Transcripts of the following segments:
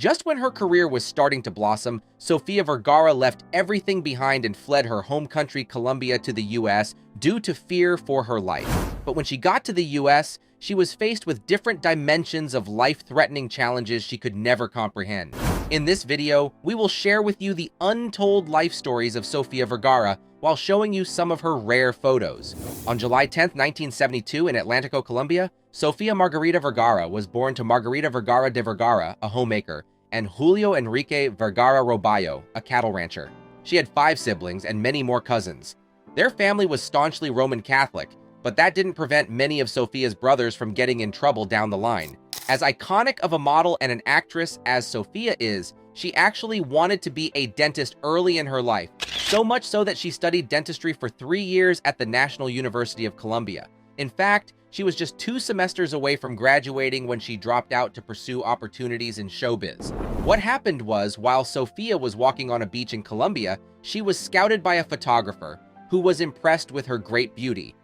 Just when her career was starting to blossom, Sofia Vergara left everything behind and fled her home country Colombia to the US due to fear for her life. But when she got to the US, she was faced with different dimensions of life-threatening challenges she could never comprehend. In this video, we will share with you the untold life stories of Sofia Vergara while showing you some of her rare photos. On July 10, 1972 in Atlantico, Colombia, Sofia Margarita Vergara was born to Margarita Vergara de Vergara, a homemaker, and Julio Enrique Vergara Roballo, a cattle rancher. She had 5 siblings and many more cousins. Their family was staunchly Roman Catholic, but that didn't prevent many of Sofia's brothers from getting in trouble down the line. As iconic of a model and an actress as Sofia is, she actually wanted to be a dentist early in her life, so much so that she studied dentistry for 3 years at the National University of Colombia. In fact, she was just 2 semesters away from graduating when she dropped out to pursue opportunities in showbiz. What happened was, while Sofia was walking on a beach in Colombia, she was scouted by a photographer who was impressed with her great beauty.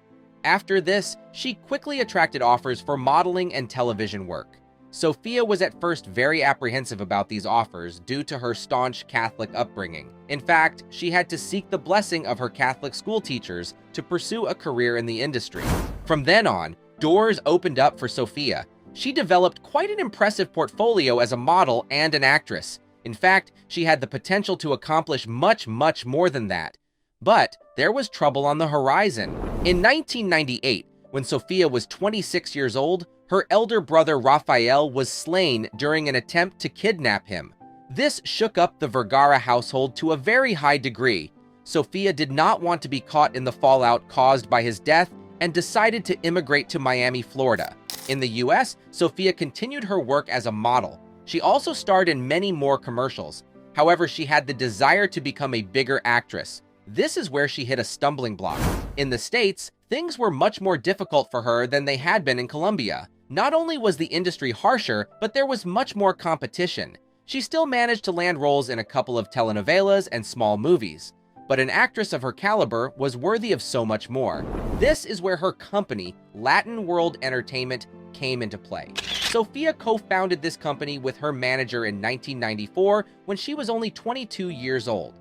After this, she quickly attracted offers for modeling and television work. Sofia was at first very apprehensive about these offers due to her staunch Catholic upbringing. In fact, she had to seek the blessing of her Catholic school teachers to pursue a career in the industry. From then on, doors opened up for Sofia. She developed quite an impressive portfolio as a model and an actress. In fact, she had the potential to accomplish much more than that. But there was trouble on the horizon. In 1998, when Sofia was 26 years old, her elder brother Rafael was slain during an attempt to kidnap him. This shook up the Vergara household to a very high degree. Sofia did not want to be caught in the fallout caused by his death and decided to immigrate to Miami, Florida. In the US, Sofia continued her work as a model. She also starred in many more commercials. However, she had the desire to become a bigger actress. This is where she hit a stumbling block. In the States, things were much more difficult for her than they had been in Colombia. Not only was the industry harsher, but there was much more competition. She still managed to land roles in a couple of telenovelas and small movies. But an actress of her caliber was worthy of so much more. This is where her company, Latin World Entertainment, came into play. Sofia co-founded this company with her manager in 1994 when she was only 22 years old.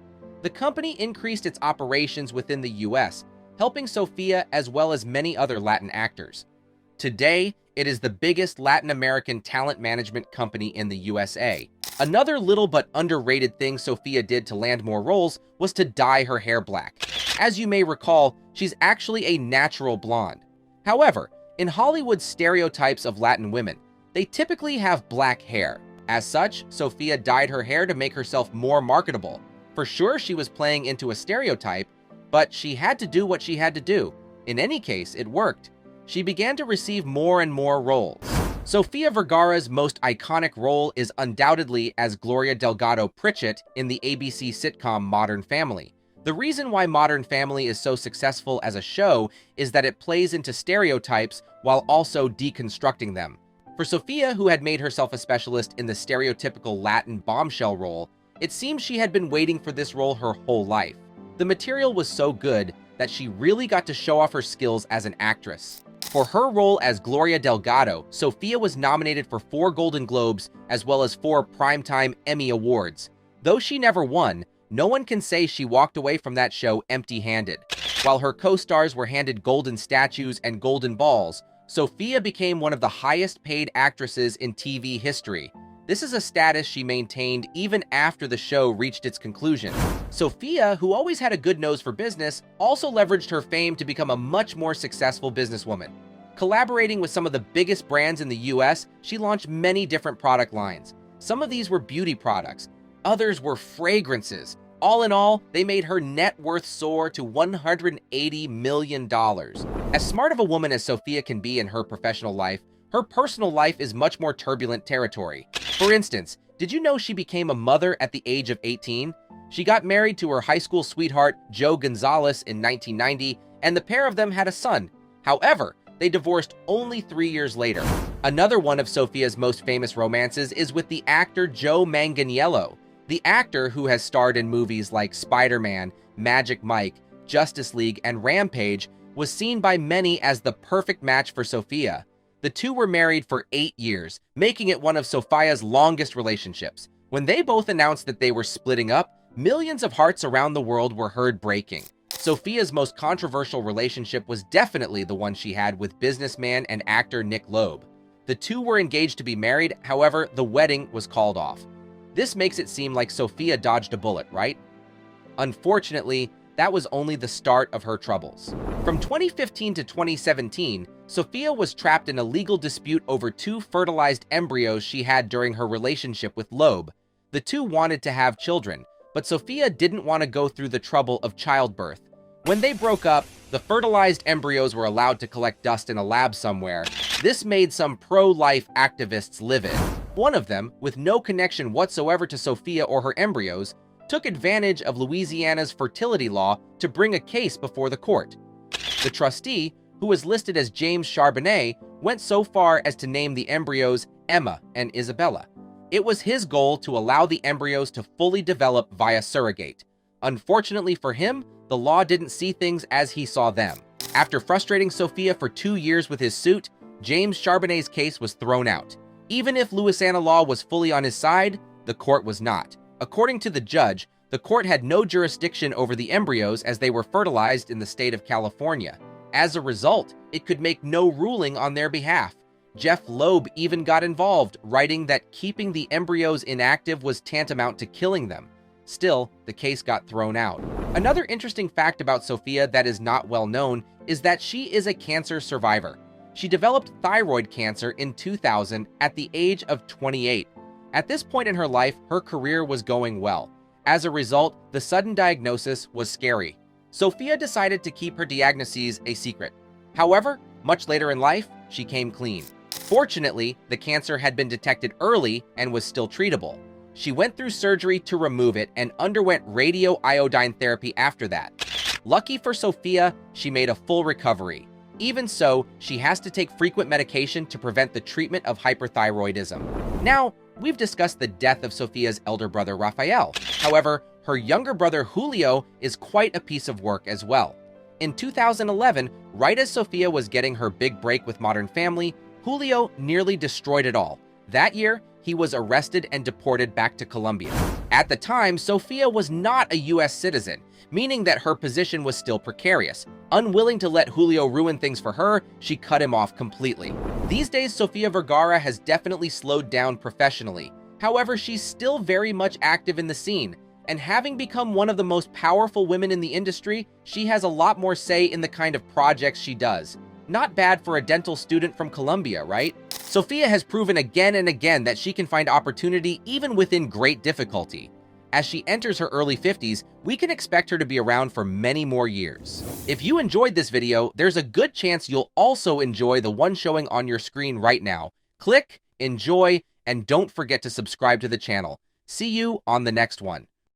The company increased its operations within the US, helping Sofia as well as many other Latin actors. Today, it is the biggest Latin American talent management company in the USA. Another little but underrated thing Sofia did to land more roles was to dye her hair black. As you may recall, she's actually a natural blonde. However, in Hollywood's stereotypes of Latin women, they typically have black hair. As such, Sofia dyed her hair to make herself more marketable. For sure, she was playing into a stereotype, but she had to do what she had to do. In any case, it worked. She began to receive more and more roles. Sofia Vergara's most iconic role is undoubtedly as Gloria Delgado Pritchett in the ABC sitcom Modern Family. The reason why Modern Family is so successful as a show is that it plays into stereotypes while also deconstructing them. For Sofia, who had made herself a specialist in the stereotypical Latin bombshell role, it seems she had been waiting for this role her whole life. The material was so good that she really got to show off her skills as an actress. For her role as Gloria Delgado, Sofia was nominated for 4 Golden Globes as well as 4 Primetime Emmy Awards. Though she never won, no one can say she walked away from that show empty-handed. While her co-stars were handed golden statues and golden balls, Sofia became one of the highest-paid actresses in TV history. This is a status she maintained even after the show reached its conclusion. Sofia, who always had a good nose for business, also leveraged her fame to become a much more successful businesswoman. Collaborating with some of the biggest brands in the US, she launched many different product lines. Some of these were beauty products, others were fragrances. All in all, they made her net worth soar to $180 million. As smart of a woman as Sofia can be in her professional life, her personal life is much more turbulent territory. For instance, did you know she became a mother at the age of 18? She got married to her high school sweetheart, Joe Gonzalez, in 1990, and the pair of them had a son. However, they divorced only 3 years later. Another one of Sofia's most famous romances is with the actor Joe Manganiello. The actor, who has starred in movies like Spider-Man, Magic Mike, Justice League, and Rampage, was seen by many as the perfect match for Sofia. The two were married for 8 years, making it one of Sofia's longest relationships. When they both announced that they were splitting up, millions of hearts around the world were heard breaking. Sofia's most controversial relationship was definitely the one she had with businessman and actor Nick Loeb. The two were engaged to be married, however, the wedding was called off. This makes it seem like Sofia dodged a bullet, right? Unfortunately, that was only the start of her troubles. From 2015 to 2017, Sofia was trapped in a legal dispute over 2 fertilized embryos she had during her relationship with Loeb. The two wanted to have children, but Sofia didn't want to go through the trouble of childbirth. When they broke up, the fertilized embryos were allowed to collect dust in a lab somewhere. This made some pro-life activists livid. One of them, with no connection whatsoever to Sofia or her embryos, took advantage of Louisiana's fertility law to bring a case before the court. The trustee, who was listed as James Charbonnet, went so far as to name the embryos Emma and Isabella. It was his goal to allow the embryos to fully develop via surrogate. Unfortunately for him, the law didn't see things as he saw them. After frustrating Sofia for 2 years with his suit, James Charbonnet's case was thrown out. Even if Louisiana law was fully on his side, the court was not. According to the judge, the court had no jurisdiction over the embryos as they were fertilized in the state of California. As a result, it could make no ruling on their behalf. Jeff Loeb even got involved, writing that keeping the embryos inactive was tantamount to killing them. Still, the case got thrown out. Another interesting fact about Sofia that is not well known is that she is a cancer survivor. She developed thyroid cancer in 2000 at the age of 28. At this point in her life, her career was going well. As a result, the sudden diagnosis was scary. Sofia decided to keep her diagnoses a secret. However, much later in life, she came clean. Fortunately, the cancer had been detected early and was still treatable. She went through surgery to remove it and underwent radioiodine therapy after that. Lucky for Sofia, she made a full recovery. Even so, she has to take frequent medication to prevent the treatment of hyperthyroidism. Now, we've discussed the death of Sofia's elder brother Rafael. However, her younger brother Julio is quite a piece of work as well. In 2011, right as Sofia was getting her big break with Modern Family, Julio nearly destroyed it all. That year, he was arrested and deported back to Colombia. At the time, Sofia was not a US citizen, meaning that her position was still precarious. Unwilling to let Julio ruin things for her, she cut him off completely. These days, Sofia Vergara has definitely slowed down professionally. However, she's still very much active in the scene, and having become one of the most powerful women in the industry, she has a lot more say in the kind of projects she does. Not bad for a dental student from Colombia, right? Sofia has proven again and again that she can find opportunity even within great difficulty. As she enters her early 50s, we can expect her to be around for many more years. If you enjoyed this video, there's a good chance you'll also enjoy the one showing on your screen right now. Click, enjoy, and don't forget to subscribe to the channel. See you on the next one.